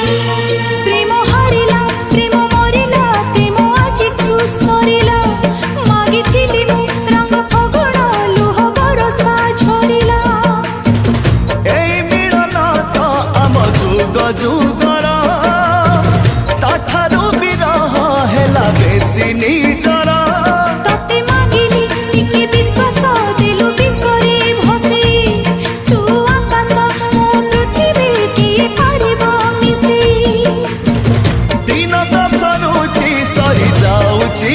प्रेम हारिला प्रेम मरिला प्रेम आजिठू सरिला मागिथिली मु रंग फगुण लुह बरसा झरिला एई मिलन तो आम जुग जुगर ताठारू बिरह हेला बेसी निजर तते मागिली टिके विश्वास देलु विश्वरे भसे तू आकाश मो पृथ्वी किए पारिबो मिसे दिन दशरुचि सरी जाउची